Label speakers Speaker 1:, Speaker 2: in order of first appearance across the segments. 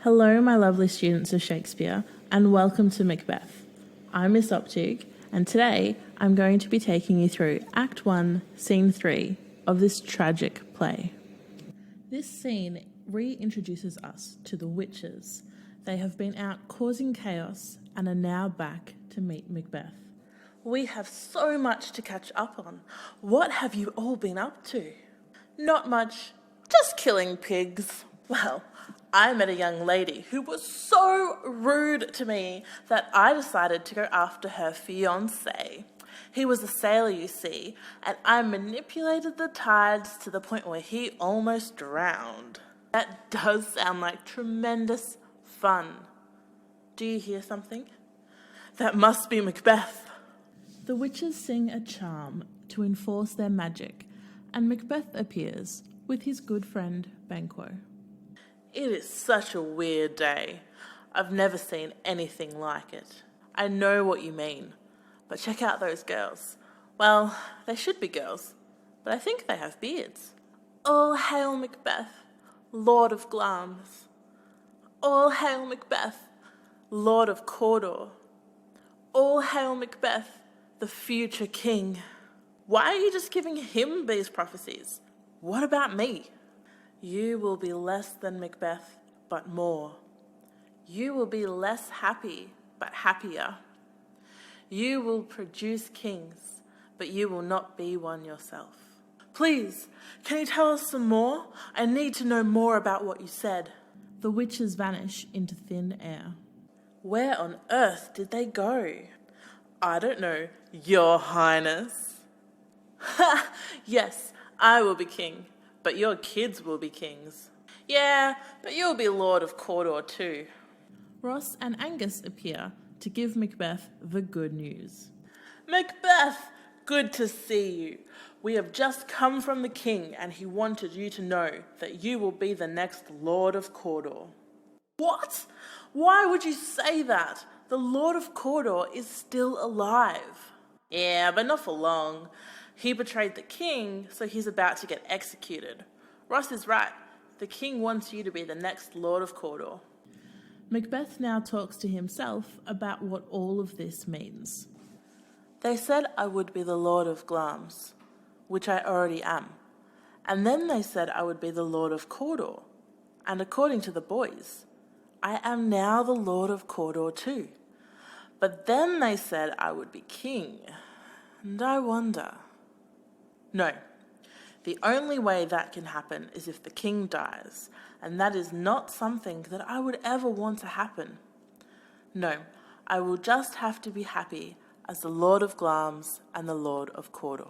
Speaker 1: Hello, my lovely students of Shakespeare, and welcome to Macbeth. I'm Miss Optic, and today I'm going to be taking you through Act 1, Scene 3 of this tragic play. This scene reintroduces us to the witches. They have been out causing chaos and are now back to meet Macbeth. We have so much to catch up on. What have you all been up to? Not much, just killing pigs. Well, I met a young lady who was so rude to me that I decided to go after her fiancé. He was a sailor, you see, and I manipulated the tides to the point where he almost drowned. That does sound like tremendous fun. Do you hear something? That must be Macbeth. The witches sing a charm to enforce their magic, and Macbeth appears with his good friend Banquo. It is such a weird day. I've never seen anything like it. I know what you mean, but check out those girls. Well, they should be girls, but I think they have beards. All hail Macbeth, Lord of Glamis. All hail Macbeth, Lord of Cawdor. All hail Macbeth, the future king. Why are you just giving him these prophecies? What about me? You will be less than Macbeth, but more. You will be less happy, but happier. You will produce kings, but you will not be one yourself. Please, can you tell us some more? I need to know more about what you said. The witches vanish into thin air. Where on earth did they go? I don't know, Your Highness. Ha! Yes, I will be king. But your kids will be kings. Yeah, but you'll be Lord of Cawdor too. Ross and Angus appear to give Macbeth the good news. Macbeth, good to see you. We have just come from the king and he wanted you to know that you will be the next Lord of Cawdor. What? Why would you say that? The Lord of Cawdor is still alive. Yeah, but not for long. He betrayed the king, so he's about to get executed. Ross is right. The king wants you to be the next Lord of Cawdor. Macbeth now talks to himself about what all of this means. They said I would be the Lord of Glamis, which I already am. And then they said I would be the Lord of Cawdor. And according to the boys, I am now the Lord of Cawdor too. But then they said I would be king. And I wonder... No, the only way that can happen is if the king dies, and that is not something that I would ever want to happen. No, I will just have to be happy as the Lord of Glamis and the Lord of Cawdor.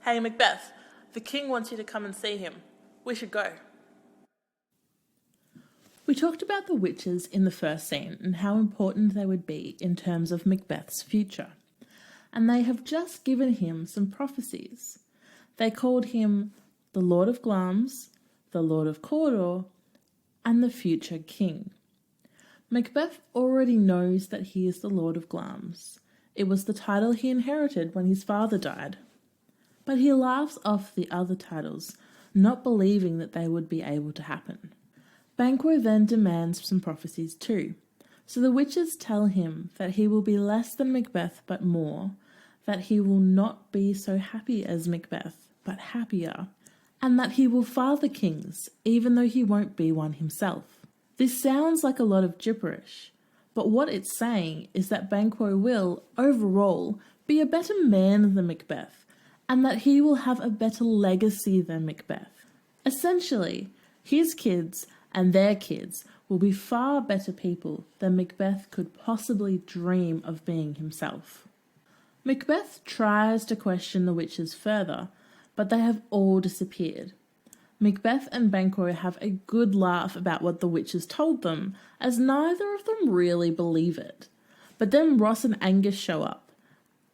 Speaker 1: Hey Macbeth, the king wants you to come and see him. We should go. We talked about the witches in the first scene and how important they would be in terms of Macbeth's future. And they have just given him some prophecies. They called him the Lord of Glamis, the Lord of Cawdor, and the future king. Macbeth already knows that he is the Lord of Glamis. It was the title he inherited when his father died. But he laughs off the other titles, not believing that they would be able to happen. Banquo then demands some prophecies too. So the witches tell him that he will be less than Macbeth but more, that he will not be so happy as Macbeth but happier, and that he will father kings even though he won't be one himself. This sounds like a lot of gibberish, but what it's saying is that Banquo will, overall, be a better man than Macbeth, and that he will have a better legacy than Macbeth. Essentially, his kids and their kids will be far better people than Macbeth could possibly dream of being himself. Macbeth tries to question the witches further, but they have all disappeared. Macbeth and Banquo have a good laugh about what the witches told them, as neither of them really believe it. But then Ross and Angus show up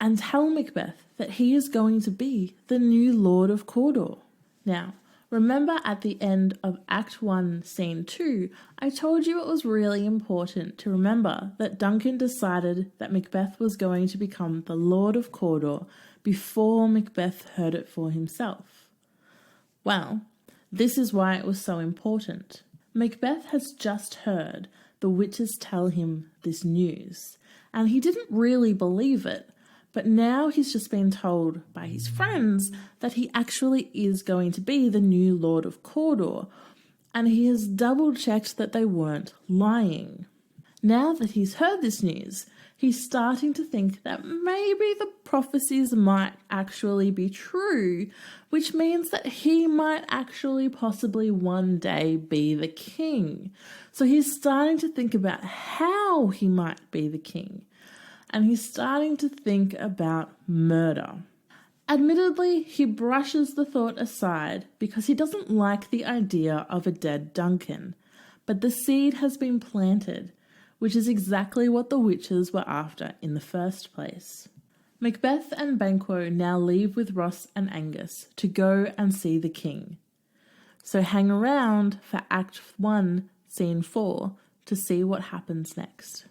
Speaker 1: and tell Macbeth that he is going to be the new Lord of Cawdor. Now, remember at the end of Act 1, Scene 2, I told you it was really important to remember that Duncan decided that Macbeth was going to become the Lord of Cawdor before Macbeth heard it for himself. Well, this is why it was so important. Macbeth has just heard the witches tell him this news, and he didn't really believe it, but now he's just been told by his friends that he actually is going to be the new Lord of Cawdor, and he has double-checked that they weren't lying. Now that he's heard this news, he's starting to think that maybe the prophecies might actually be true, which means that he might actually possibly one day be the king. So he's starting to think about how he might be the king, and he's starting to think about murder. Admittedly, he brushes the thought aside because he doesn't like the idea of a dead Duncan, but the seed has been planted, which is exactly what the witches were after in the first place. Macbeth and Banquo now leave with Ross and Angus to go and see the king. So hang around for Act 1, Scene 4 to see what happens next.